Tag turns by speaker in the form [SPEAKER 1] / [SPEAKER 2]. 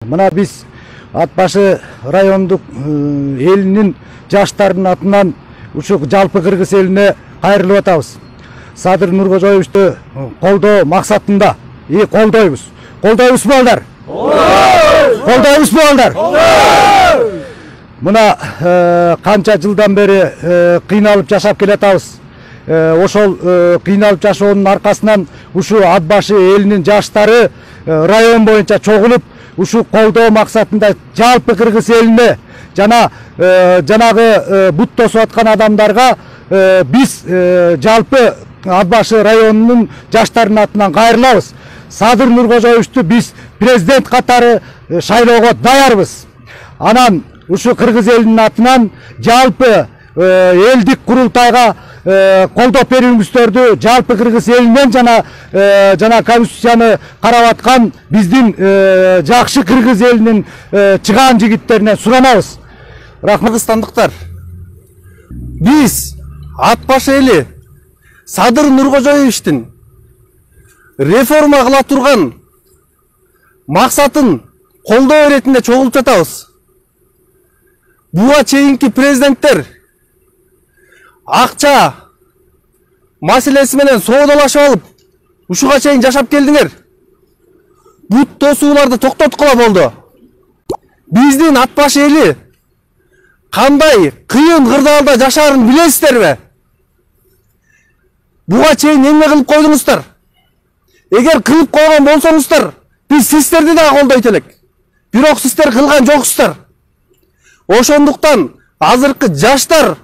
[SPEAKER 1] Мына биз Ат башы райондук элинин жаштардын атынан ушу жалпы кыргыз элине кайрылып атабыз. Садыр Нуркожоевичти колдоо максатында колдойбуз. Колдойбузбу балдар? Колдойбузбу балдар? Мына канча жылдан бери кыйналып жашап келатабыз. Ошол кыйналып жашоонун аркасынан ушу Ат башы элинин жаштары район боюнча чогулуп ушу колдоо максатында жалпы кыргыз элине жана жанагы бут тосуп аткан адамдарга биз жалпы Ат башы районунун жаштарынын атынан кайрылабыз. Садыр Нуркожоевичти биз президент катары шайлоого даярбыз. Анан ушу кыргыз элинин атынан жалпы элдик курултайга колдоп берүүңүздөрдү жалпы кыргыз элинен жана конституцияны карап аткан биздин жакшы кыргыз элинин чыгаан жигиттеринен сурамабыз.
[SPEAKER 2] Кыргызстандыктар, биз Ат башы эли Садыр Нуркожоевичтин реформа кыла турган максатын колдоо иретинде чогулуп жатабыз. Буга чейинки президенттер акча маселеси менен соодалашып алып, ушуга чейин жашап келдиңер. Бут тосууларды токтоткула болду. Биздин Ат башы эли кандай кыйын кырдаалда жашаарын билесиздерби? Буга чейин эмне кылып койдуңуздар? Эгер кылып койгон болсоңуздар, биз сиздерди да колдойт элек. Бирок сиздер кылган жоксуздар. Ошондуктан азыркы жаштар